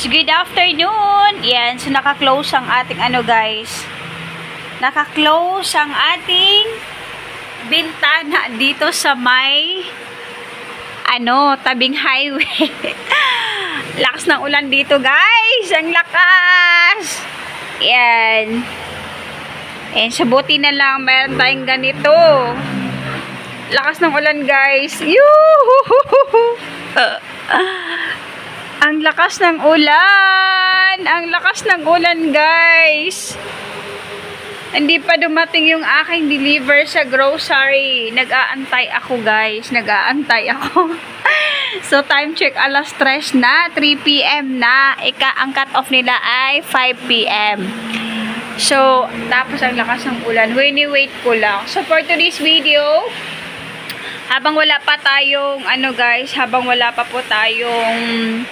good afternoon. Yan, so naka-close ang ating guys. Naka-close ang ating bintana dito sa may tabing highway. Lakas ng ulan dito, guys. Ang lakas. Yan. And so buti na lang meron tayong ganito. Lakas ng ulan, guys. Ang lakas ng ulan. Ang lakas ng ulan, guys. Hindi pa dumating yung aking deliver sa grocery. Nag-aantay ako, guys. Nag-aantay ako. So, time check, alas 3 na. 3 p.m. na. Ang cut-off nila ay 5 p.m. So, tapos ang lakas ng ulan. Wait ko lang. So, for today's video, habang wala pa tayong, guys, habang wala pa po tayong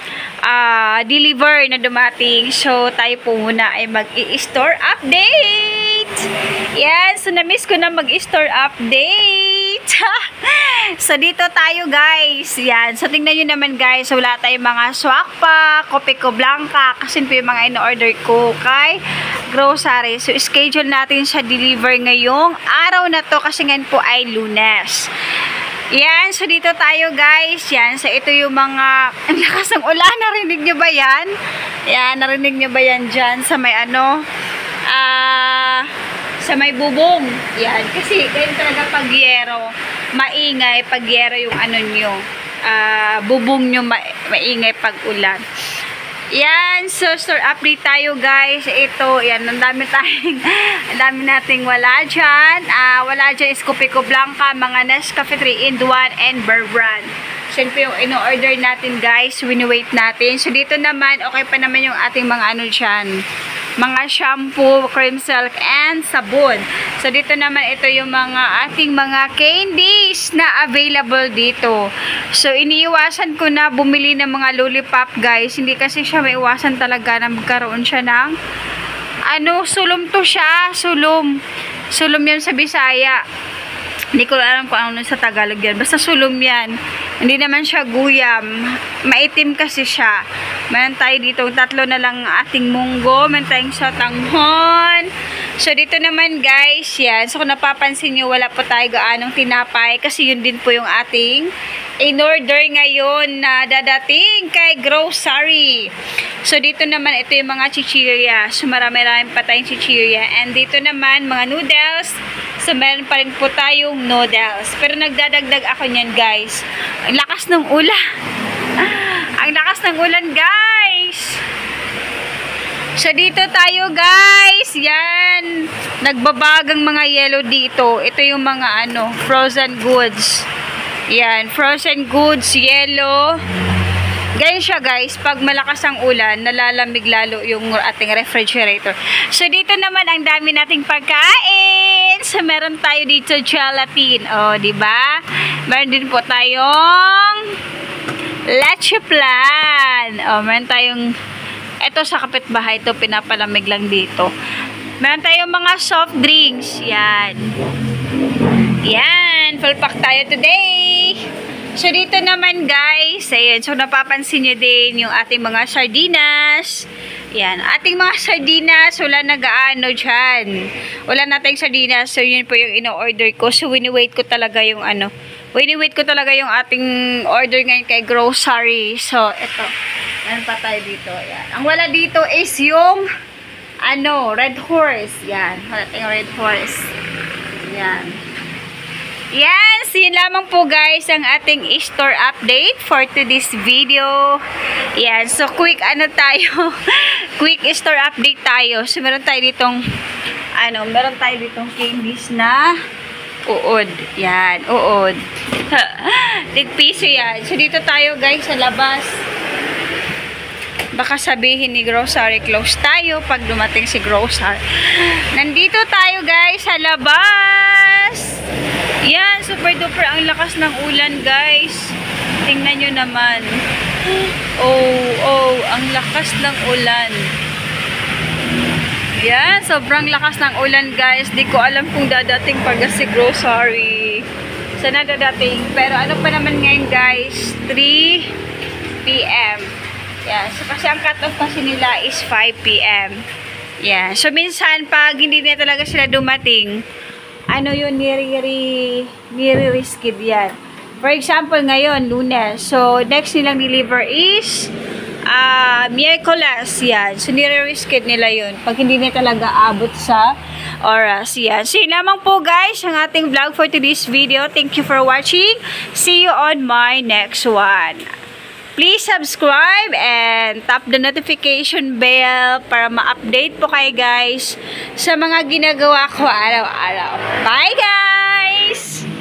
deliver na dumating, so tayo po muna ay mag-i-store update. Yan, so na-miss ko na mag-i-store update. So dito tayo, guys. Yan, so tingnan nyo naman, guys, so wala tayong mga swak pa, kopi ko blanca, kasi po yung mga in-order ko kay grocery. So schedule natin sa deliver ngayong araw na to, kasi ngayon po ay Lunes. Yan, so dito tayo, guys. Yan, so ito yung mga ang lakas ng ulan. Narinig nyo ba yan? Yan, narinig nyo ba yan dyan sa may sa may bubong. Yan, kasi ganyan talaga pag yero, maingay pag yero yung nyo, bubong nyo maingay pag ulan. Yan, so store update tayo, guys. Ito, yan, ang dami nating wala dyan. Wala dyan is Kopi ko Blanca, mga Nescafe 3-in-1 and Bear Brand. So yun po yung in-order natin, guys. Wini-wait natin. So dito naman, okay pa naman yung ating mga dyan. Mga shampoo, cream silk, and sabon. So dito naman, ito yung mga ating mga candies na available dito. So iniiwasan ko na bumili ng mga lollipop, guys. Hindi kasi siya maiwasan talaga na magkaroon siya ng sulom to siya. Sulom yan sa Bisaya. Hindi ko alam kung ano sa Tagalog yan. Basta sulom yan. Hindi naman siya guyam. Maitim kasi siya. Meron tayo dito. Tatlo na lang ating munggo. Meron tayong sotanghon. So, dito naman, guys. Yan. So, kung napapansin nyo, wala po tayo gaanong tinapay. Kasi yun din po yung ating in-order ngayon na dadating kay grocery. So, dito naman, ito yung mga chichirya. So, marami-rami pa tayong chichirya. And dito naman, mga noodles. So, meron pa rin po tayong noodles. Pero nagdadagdag ako niyan, guys. Ang lakas ng ulan. Ang lakas ng ulan, guys. So, dito tayo, guys. Yan. Nagbabagang mga yellow dito. Ito yung mga, frozen goods. Yan. Frozen goods, yellow. Ganyan siya, guys. Pag malakas ang ulan, nalalamig lalo yung ating refrigerator. So, dito naman, ang dami nating pagkain. So, meron tayo dito gelatin. O, diba? Meron din po tayong leche plan. O, meron tayong ito sa kapitbahay ito, pinapalamig lang dito. Meron tayong mga soft drinks. Yan. Yan. Full pack tayo today. So, dito naman, guys, ayan, so napapansin nyo din yung ating mga sardinas. Yan, ating mga sardinas, wala nag-aano dyan. Wala nating sardinas, so yun po yung ino-order ko. So, wini-wait ko talaga yung wini-wait ko talaga yung ating order ngayon kay grocery. So, ito, ano pa tayo dito? Yan. Ang wala dito is yung, Red Horse. Yan, wala tayong Red Horse. Yan. Yes, yun lamang po, guys, ang ating store update for today's video. Yan, so quick tayo. Quick store update tayo. So meron tayo ditong meron tayo ditong candies na uod. Yan, uod. Tig-piso yan. So dito tayo, guys, sa labas. Baka sabihin ni grocery, close tayo pag dumating si grocery. Nandito tayo, guys, sa labas. Yan, super duper ang lakas ng ulan, guys. Tingnan nyo naman. Ang lakas ng ulan. Yan, sobrang lakas ng ulan, guys. Di ko alam kung dadating pag si grocery. Sana dadating. Pero ano pa naman ngayon, guys? 3 p.m. Yan. So, kasi ang cut-off kasi nila is 5 p.m. Yan. So, minsan, pag hindi na talaga sila dumating, ano yun, nire-riskid yan. For example, ngayon, Lunes. So, next nilang deliver is Miyerkules. Yan. So, nire-riskid nila yun. Pag hindi na talaga abot sa oras. Yan. So, yun lamang po guys, ang ating vlog for today's video. Thank you for watching. See you on my next one. Please subscribe and tap the notification bell para ma-update po kayo guys sa mga ginagawa ko araw-araw. Bye guys!